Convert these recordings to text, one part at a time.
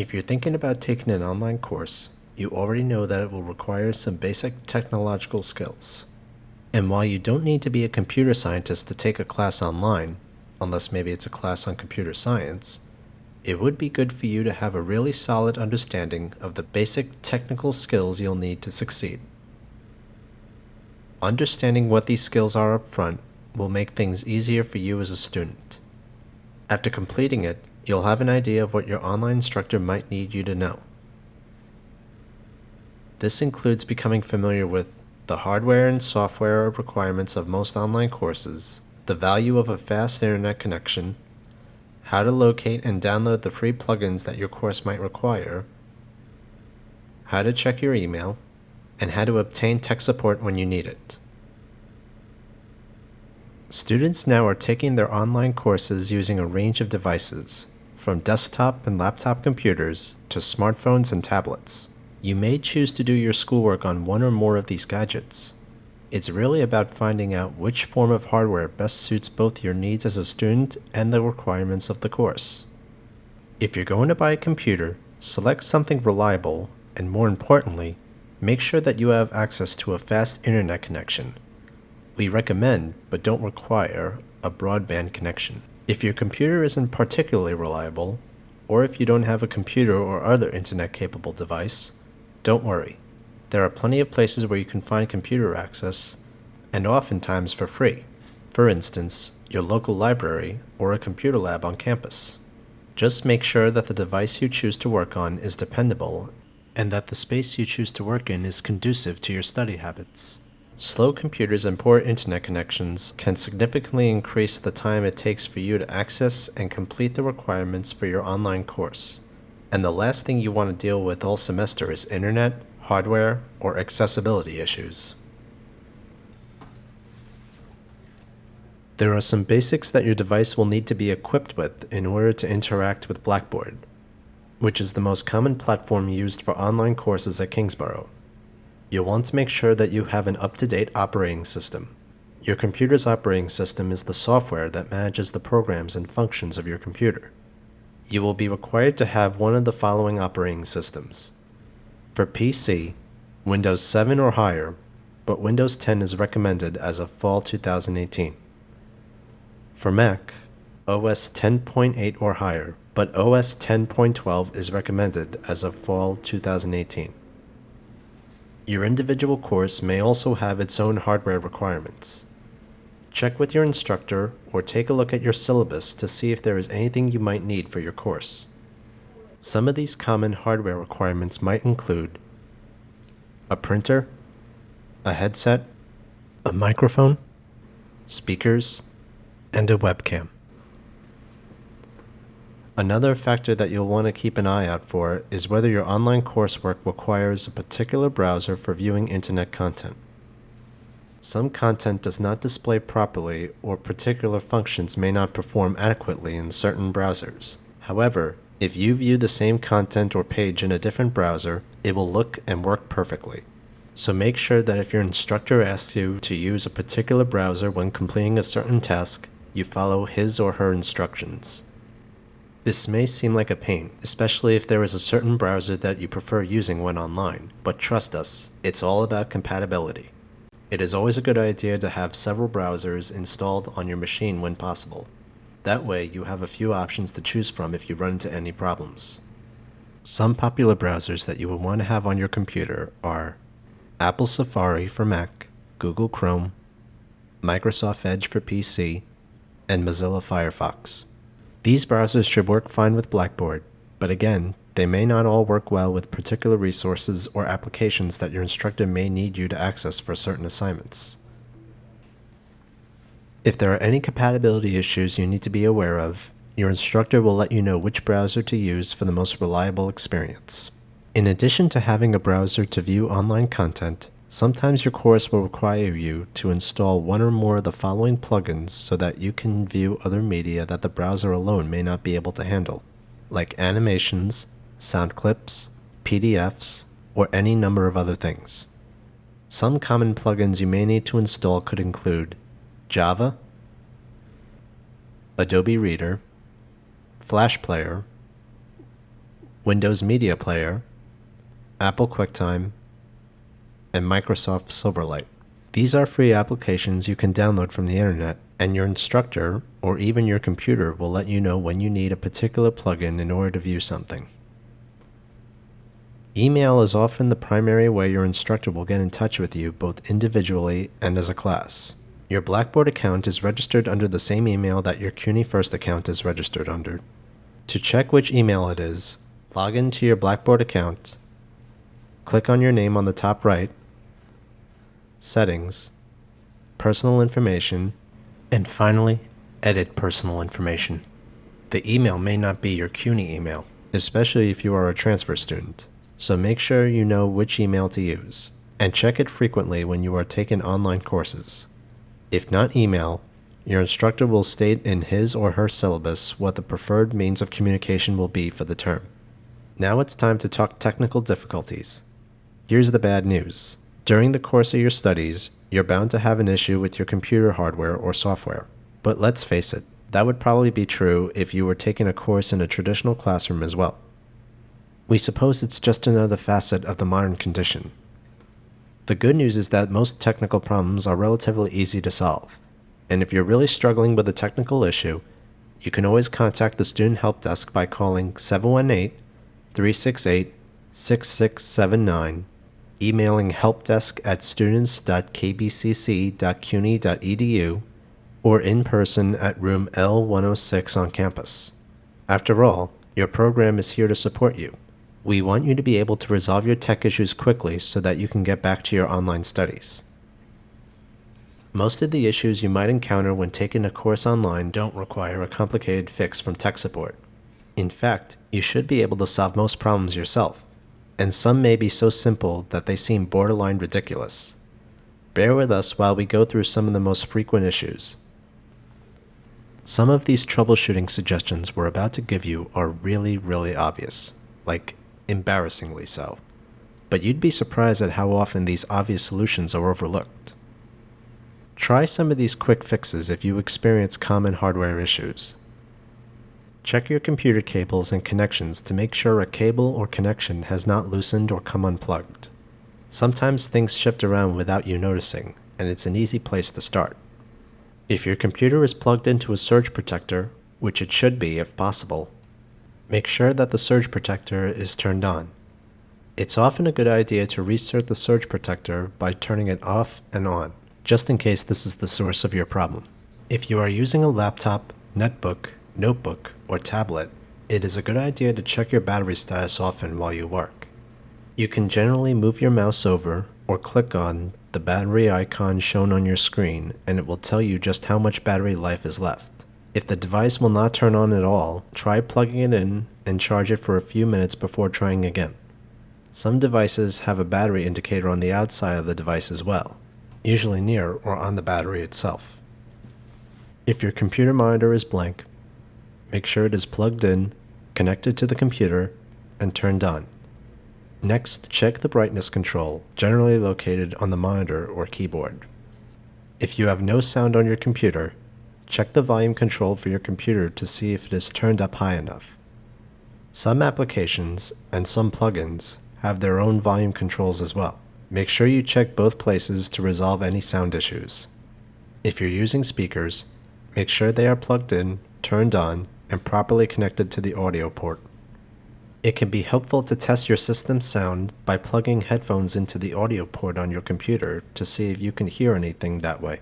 If you're thinking about taking an online course, you already know that it will require some basic technological skills. And while you don't need to be a computer scientist to take a class online, unless maybe it's a class on computer science, it would be good for you to have a really solid understanding of the basic technical skills you'll need to succeed. Understanding what these skills are up front will make things easier for you as a student. After completing it, you'll have an idea of what your online instructor might need you to know. This includes becoming familiar with the hardware and software requirements of most online courses, the value of a fast internet connection, how to locate and download the free plugins that your course might require, how to check your email, and how to obtain tech support when you need it. Students now are taking their online courses using a range of devices, from desktop and laptop computers to smartphones and tablets. You may choose to do your schoolwork on one or more of these gadgets. It's really about finding out which form of hardware best suits both your needs as a student and the requirements of the course. If you're going to buy a computer, select something reliable, and more importantly, make sure that you have access to a fast internet connection. We recommend, but don't require, a broadband connection. If your computer isn't particularly reliable, or if you don't have a computer or other internet-capable device, don't worry. There are plenty of places where you can find computer access, and oftentimes for free. For instance, your local library or a computer lab on campus. Just make sure that the device you choose to work on is dependable and that the space you choose to work in is conducive to your study habits. Slow computers and poor internet connections can significantly increase the time it takes for you to access and complete the requirements for your online course. And the last thing you want to deal with all semester is internet, hardware, or accessibility issues. There are some basics that your device will need to be equipped with in order to interact with Blackboard, which is the most common platform used for online courses at Kingsborough. You'll want to make sure that you have an up-to-date operating system. Your computer's operating system is the software that manages the programs and functions of your computer. You will be required to have one of the following operating systems. For PC, Windows 7 or higher, but Windows 10 is recommended as of fall 2018. For Mac, OS 10.8 or higher, but OS 10.12 is recommended as of fall 2018. Your individual course may also have its own hardware requirements. Check with your instructor or take a look at your syllabus to see if there is anything you might need for your course. Some of these common hardware requirements might include a printer, a headset, a microphone, speakers, and a webcam. Another factor that you'll want to keep an eye out for is whether your online coursework requires a particular browser for viewing internet content. Some content does not display properly or particular functions may not perform adequately in certain browsers. However, if you view the same content or page in a different browser, it will look and work perfectly. So make sure that if your instructor asks you to use a particular browser when completing a certain task, you follow his or her instructions. This may seem like a pain, especially if there is a certain browser that you prefer using when online, but trust us, it's all about compatibility. It is always a good idea to have several browsers installed on your machine when possible. That way, you have a few options to choose from if you run into any problems. Some popular browsers that you will want to have on your computer are Apple Safari for Mac, Google Chrome, Microsoft Edge for PC, and Mozilla Firefox. These browsers should work fine with Blackboard, but again, they may not all work well with particular resources or applications that your instructor may need you to access for certain assignments. If there are any compatibility issues you need to be aware of, your instructor will let you know which browser to use for the most reliable experience. In addition to having a browser to view online content, sometimes your course will require you to install one or more of the following plugins so that you can view other media that the browser alone may not be able to handle, like animations, sound clips, PDFs, or any number of other things. Some common plugins you may need to install could include Java, Adobe Reader, Flash Player, Windows Media Player, Apple QuickTime, and Microsoft Silverlight. These are free applications you can download from the internet, and your instructor or even your computer will let you know when you need a particular plugin in order to view something. Email is often the primary way your instructor will get in touch with you both individually and as a class. Your Blackboard account is registered under the same email that your CUNY First account is registered under. To check which email it is, log into your Blackboard account, click on your name on the top right, Settings, Personal Information, and finally, Edit Personal Information. The email may not be your CUNY email, especially if you are a transfer student, so make sure you know which email to use, and check it frequently when you are taking online courses. If not email, your instructor will state in his or her syllabus what the preferred means of communication will be for the term. Now it's time to talk technical difficulties. Here's the bad news. During the course of your studies, you're bound to have an issue with your computer hardware or software. But let's face it, that would probably be true if you were taking a course in a traditional classroom as well. We suppose it's just another facet of the modern condition. The good news is that most technical problems are relatively easy to solve, and if you're really struggling with a technical issue, you can always contact the Student Help Desk by calling 718-368-6679, emailing helpdesk@students.kbcc.cuny.edu, or in person at room L106 on campus. After all, your program is here to support you. We want you to be able to resolve your tech issues quickly so that you can get back to your online studies. Most of the issues you might encounter when taking a course online don't require a complicated fix from tech support. In fact, you should be able to solve most problems yourself, and some may be so simple that they seem borderline ridiculous. Bear with us while we go through some of the most frequent issues. Some of these troubleshooting suggestions we're about to give you are really obvious, like embarrassingly so. But you'd be surprised at how often these obvious solutions are overlooked. Try some of these quick fixes if you experience common hardware issues. Check your computer cables and connections to make sure a cable or connection has not loosened or come unplugged. Sometimes things shift around without you noticing, and it's an easy place to start. If your computer is plugged into a surge protector, which it should be if possible, make sure that the surge protector is turned on. It's often a good idea to reset the surge protector by turning it off and on, just in case this is the source of your problem. If you are using a laptop, netbook, notebook, or tablet, it is a good idea to check your battery status often while you work. You can generally move your mouse over or click on the battery icon shown on your screen, and it will tell you just how much battery life is left. If the device will not turn on at all, try plugging it in and charge it for a few minutes before trying again. Some devices have a battery indicator on the outside of the device as well, usually near or on the battery itself. If your computer monitor is blank, make sure it is plugged in, connected to the computer, and turned on. Next, check the brightness control, generally located on the monitor or keyboard. If you have no sound on your computer, check the volume control for your computer to see if it is turned up high enough. Some applications and some plugins have their own volume controls as well. Make sure you check both places to resolve any sound issues. If you're using speakers, make sure they are plugged in, turned on, and properly connected to the audio port. It can be helpful to test your system's sound by plugging headphones into the audio port on your computer to see if you can hear anything that way.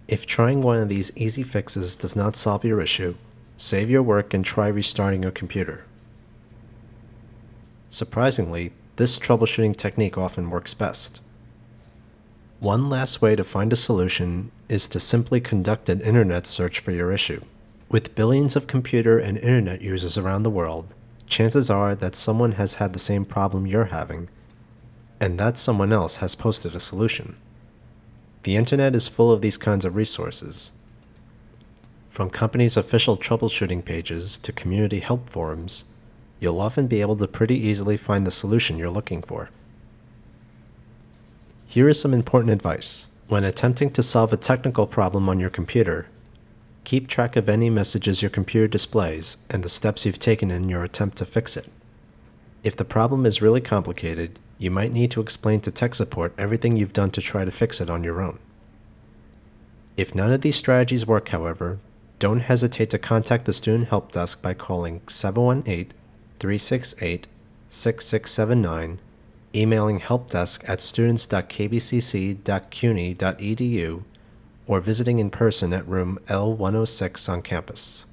If trying one of these easy fixes does not solve your issue, save your work and try restarting your computer. Surprisingly, this troubleshooting technique often works best. One last way to find a solution is to simply conduct an internet search for your issue. With billions of computer and internet users around the world, chances are that someone has had the same problem you're having, and that someone else has posted a solution. The internet is full of these kinds of resources. From companies' official troubleshooting pages to community help forums, you'll often be able to pretty easily find the solution you're looking for. Here is some important advice. When attempting to solve a technical problem on your computer, Keep track of any messages your computer displays and the steps you've taken in your attempt to fix it. If the problem is really complicated, you might need to explain to tech support everything you've done to try to fix it on your own. If none of these strategies work, however, don't hesitate to contact the Student Help Desk by calling 718-368-6679, emailing helpdesk@students.kbcc.cuny.edu, or visiting in person at room L106 on campus.